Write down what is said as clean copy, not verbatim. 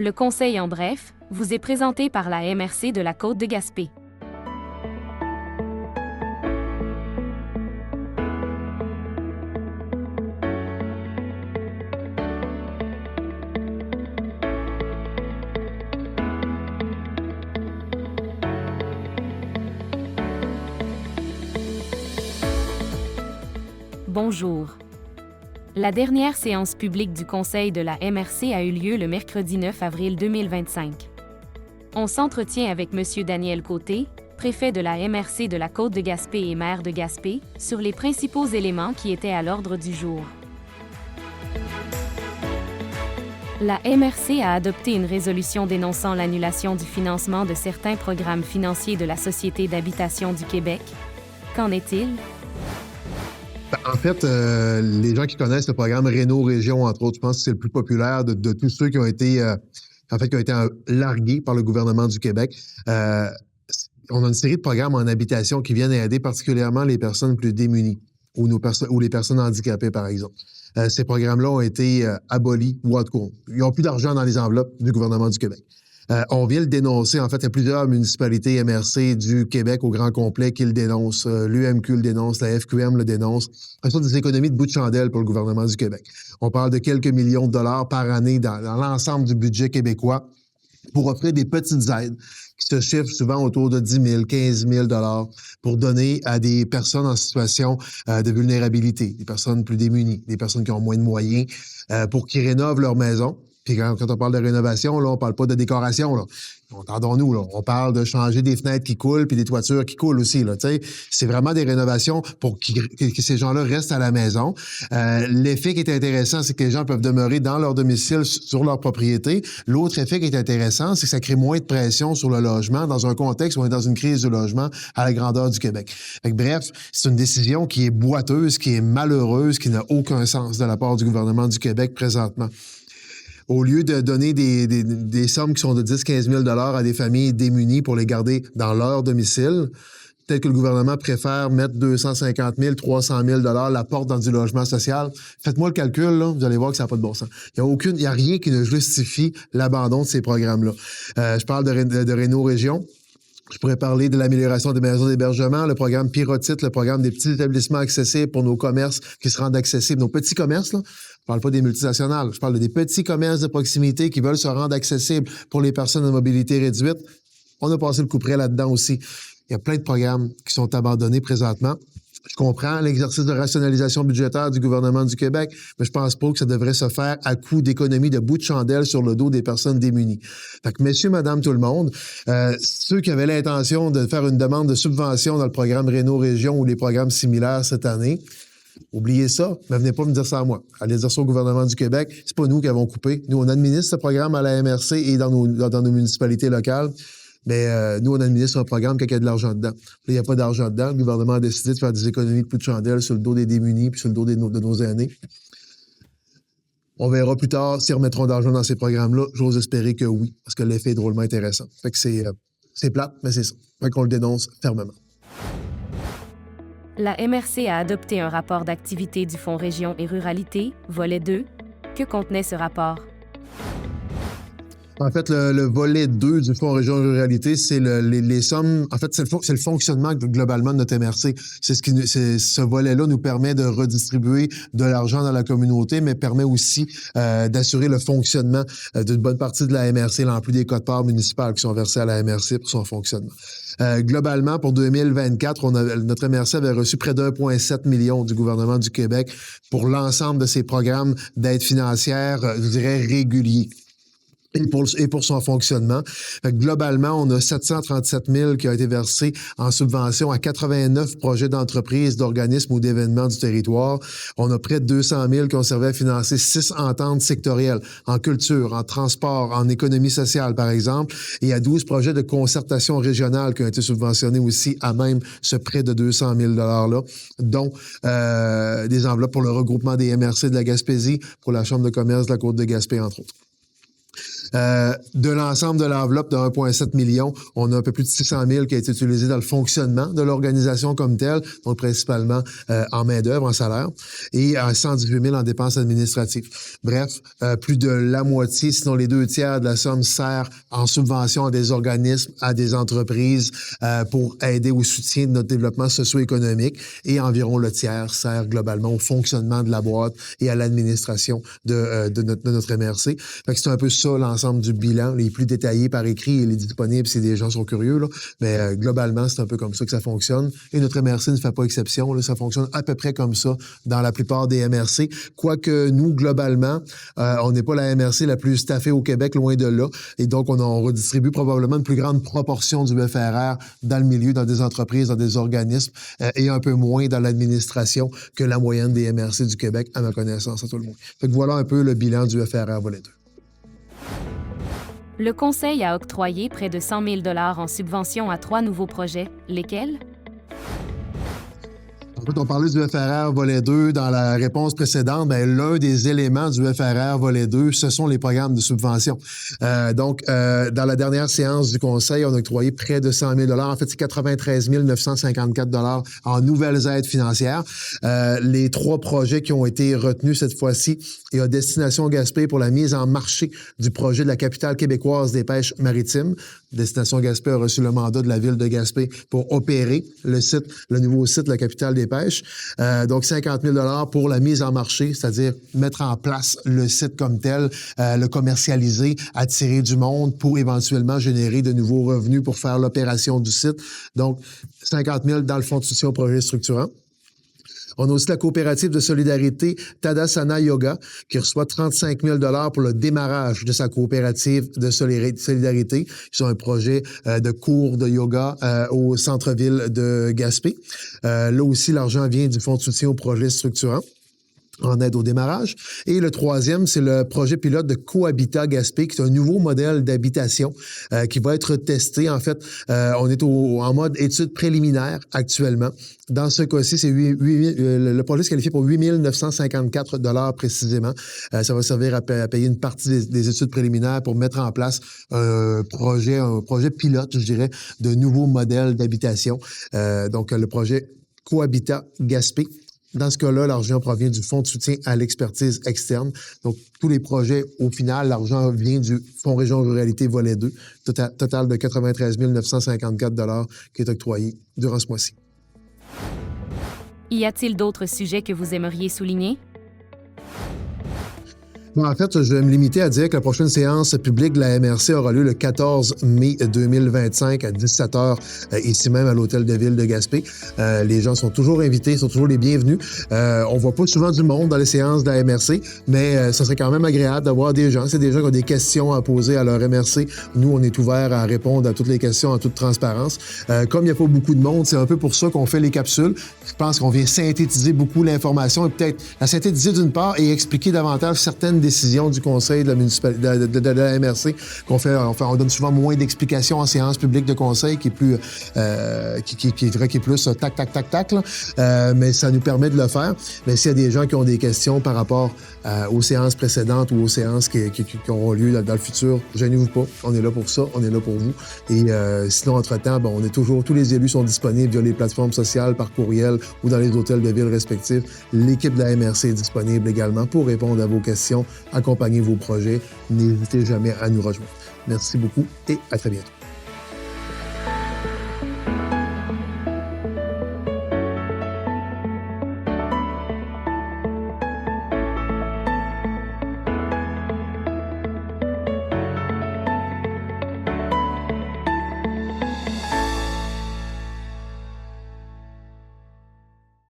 Le conseil en bref vous est présenté par la MRC de la Côte de Gaspé. Bonjour. La dernière séance publique du Conseil de la MRC a eu lieu le mercredi 9 avril 2025. On s'entretient avec M. Daniel Côté, préfet de la MRC de la Côte de Gaspé et maire de Gaspé, sur les principaux éléments qui étaient à l'ordre du jour. La MRC a adopté une résolution dénonçant l'annulation du financement de certains programmes financiers de la Société d'habitation du Québec. Qu'en est-il? En fait, les gens qui connaissent le programme Réno-Région, entre autres, je pense que c'est le plus populaire de tous ceux qui ont été, largués par le gouvernement du Québec. On a une série de programmes en habitation qui viennent aider particulièrement les personnes plus démunies ou les personnes handicapées, par exemple. Ces programmes-là ont été abolis ou en tout cas, ils n'ont plus d'argent dans les enveloppes du gouvernement du Québec. On vient le dénoncer. En fait, il y a plusieurs municipalités MRC du Québec au grand complet qui le dénoncent. L'UMQ le dénonce, la FQM le dénonce. Ce sont des économies de bout de chandelle pour le gouvernement du Québec. On parle de quelques millions de dollars par année dans l'ensemble du budget québécois pour offrir des petites aides qui se chiffrent souvent autour de 10 000, 15 000 dollars pour donner à des personnes en situation de vulnérabilité, des personnes plus démunies, des personnes qui ont moins de moyens, pour qu'ils rénovent leur maison. Puis quand on parle de rénovation, là, on parle pas de décoration, là. Entendons-nous, là. On parle de changer des fenêtres qui coulent puis des toitures qui coulent aussi, là. Tu sais, c'est vraiment des rénovations pour que ces gens-là restent à la maison. L'effet qui est intéressant, c'est que les gens peuvent demeurer dans leur domicile, sur leur propriété. L'autre effet qui est intéressant, c'est que ça crée moins de pression sur le logement dans un contexte où on est dans une crise du logement à la grandeur du Québec. Fait que, bref, c'est une décision qui est boiteuse, qui est malheureuse, qui n'a aucun sens de la part du gouvernement du Québec présentement. Au lieu de donner des sommes qui sont de 10-15 000 $ à des familles démunies pour les garder dans leur domicile, peut-être que le gouvernement préfère mettre 250 000, 300 000 $ la porte dans du logement social. Faites-moi le calcul, là, vous allez voir que ça n'a pas de bon sens. Il n'y a rien qui ne justifie l'abandon de ces programmes-là. Je parle de Réno-Région. Je pourrais parler de l'amélioration des maisons d'hébergement, le programme Pyrotite, le programme des petits établissements accessibles pour nos commerces qui se rendent accessibles. Nos petits commerces, là, je parle pas des multinationales, je parle des petits commerces de proximité qui veulent se rendre accessibles pour les personnes à mobilité réduite. On a passé le coup près là-dedans aussi. Il y a plein de programmes qui sont abandonnés présentement. Je comprends l'exercice de rationalisation budgétaire du gouvernement du Québec, mais je pense pas que ça devrait se faire à coup d'économie de bout de chandelle sur le dos des personnes démunies. Fait que messieurs, madame, tout le monde, ceux qui avaient l'intention de faire une demande de subvention dans le programme Réno-Région ou les programmes similaires cette année, oubliez ça, mais venez pas me dire ça à moi. Allez dire ça au gouvernement du Québec. C'est pas nous qui avons coupé. Nous, on administre ce programme à la MRC et dans nos municipalités locales. Mais nous, on administre un programme quand il y a de l'argent dedans. Là, il n'y a pas d'argent dedans. Le gouvernement a décidé de faire des économies de bout de chandelle sur le dos des démunis puis sur le dos de nos aînés. On verra plus tard s'ils remettront d'argent dans ces programmes-là. J'ose espérer que oui, parce que l'effet est drôlement intéressant. Fait que c'est plate, mais c'est ça. Fait qu'on le dénonce fermement. La MRC a adopté un rapport d'activité du Fonds Région et Ruralité, volet 2. Que contenait ce rapport? En fait, le volet 2 du Fonds Région Ruralité, c'est les sommes. En fait, c'est le fonctionnement globalement de notre MRC. Ce volet-là nous permet de redistribuer de l'argent dans la communauté, mais permet aussi d'assurer le fonctionnement d'une bonne partie de la MRC, l'emploi des quotes-parts municipales qui sont versées à la MRC pour son fonctionnement. Globalement, pour 2024, notre MRC avait reçu près d'1,7 million du gouvernement du Québec pour l'ensemble de ses programmes d'aide financière, je dirais, réguliers. Et pour son fonctionnement. Fait que globalement, on a 737 000 qui ont été versés en subvention à 89 projets d'entreprises, d'organismes ou d'événements du territoire. On a près de 200 000 qui ont servi à financer 6 ententes sectorielles en culture, en transport, en économie sociale, par exemple. Et il y a 12 projets de concertation régionale qui ont été subventionnés aussi à même ce prêt de 200 000 $-là, dont des enveloppes pour le regroupement des MRC de la Gaspésie, pour la Chambre de commerce de la Côte de Gaspé, entre autres. De l'ensemble de l'enveloppe de 1,7 million, on a un peu plus de 600 000 qui a été utilisé dans le fonctionnement de l'organisation comme telle, donc principalement en main-d'œuvre, en salaire, et 118 000 en dépenses administratives. Bref, plus de la moitié, sinon les 2 tiers de la somme sert en subvention à des organismes, à des entreprises pour aider au soutien de notre développement socio-économique, et environ le tiers sert globalement au fonctionnement de la boîte et à l'administration de notre MRC. Fait que c'est un peu ça l'ensemble du bilan, les plus détaillés par écrit, il est disponible si des gens sont curieux, là. Mais globalement, c'est un peu comme ça que ça fonctionne. Et notre MRC ne fait pas exception, là. Ça fonctionne à peu près comme ça dans la plupart des MRC. Quoique nous, globalement, on n'est pas la MRC la plus staffée au Québec, loin de là. Et donc, on redistribue probablement une plus grande proportion du FRR dans le milieu, dans des entreprises, dans des organismes, et un peu moins dans l'administration que la moyenne des MRC du Québec, à ma connaissance, à tout le monde. Fait que voilà un peu le bilan du FRR volet 2. Le Conseil a octroyé près de 100 000 $ en subventions à 3 nouveaux projets. Lesquels? En fait, on parlait du FRR volet 2 dans la réponse précédente. Bien, l'un des éléments du FRR volet 2, ce sont les programmes de subvention. Donc, dans la dernière séance du Conseil, on a octroyé près de 100 000 $. En fait, c'est 93 954 $ en nouvelles aides financières. Les 3 projets qui ont été retenus cette fois-ci, et à Destination Gaspé pour la mise en marché du projet de la capitale québécoise des pêches maritimes. Destination Gaspé a reçu le mandat de la ville de Gaspé pour opérer le nouveau site de la capitale des pêches. Donc, 50 000 $ pour la mise en marché, c'est-à-dire mettre en place le site comme tel, le commercialiser, attirer du monde pour éventuellement générer de nouveaux revenus pour faire l'opération du site. Donc, 50 000 $ dans le fonds de soutien au projet structurant. On a aussi la coopérative de solidarité Tadasana Yoga qui reçoit 35 000 $ pour le démarrage de sa coopérative de solidarité. Ils ont un projet de cours de yoga au centre-ville de Gaspé. Là aussi, l'argent vient du fonds de soutien au projet structurant en aide au démarrage. Et le 3e, c'est le projet pilote de Cohabitat Gaspé, qui est un nouveau modèle d'habitation qui va être testé. En fait, on est en mode étude préliminaire actuellement. Dans ce cas-ci, c'est le projet se qualifie pour 8 954 $ précisément. Ça va servir à payer une partie des études préliminaires pour mettre en place un projet pilote, je dirais, de nouveaux modèles d'habitation. Donc, le projet Cohabitat Gaspé. Dans ce cas-là, l'argent provient du fonds de soutien à l'expertise externe. Donc, tous les projets, au final, l'argent vient du Fonds Région Ruralité volet 2, total de 93 954 $ qui est octroyé durant ce mois-ci. Y a-t-il d'autres sujets que vous aimeriez souligner? Bon, en fait, je vais me limiter à dire que la prochaine séance publique de la MRC aura lieu le 14 mai 2025 à 17h, ici même à l'Hôtel de Ville de Gaspé. Les gens sont toujours invités, sont toujours les bienvenus. On voit pas souvent du monde dans les séances de la MRC, mais ça serait quand même agréable d'avoir des gens. C'est des gens qui ont des questions à poser à leur MRC. Nous, on est ouverts à répondre à toutes les questions en toute transparence. Comme il n'y a pas beaucoup de monde, c'est un peu pour ça qu'on fait les capsules. Je pense qu'on vient synthétiser beaucoup l'information et peut-être la synthétiser d'une part et expliquer davantage certaines décision du conseil de la municipalité de la MRC qu'on fait. Enfin, on donne souvent moins d'explications en séance publique de conseil qui est plus qui est plus tac là. Mais ça nous permet de le faire. Mais s'il y a des gens qui ont des questions par rapport aux séances précédentes ou aux séances qui auront lieu dans le futur, gênez-vous pas. On est là pour ça, on est là pour vous. Et sinon, entre-temps, bon, on est toujours, tous les élus sont disponibles via les plateformes sociales, par courriel ou dans les hôtels de ville respectifs. L'équipe de la MRC est disponible également pour répondre à vos questions, accompagner vos projets. N'hésitez jamais à nous rejoindre. Merci beaucoup et à très bientôt.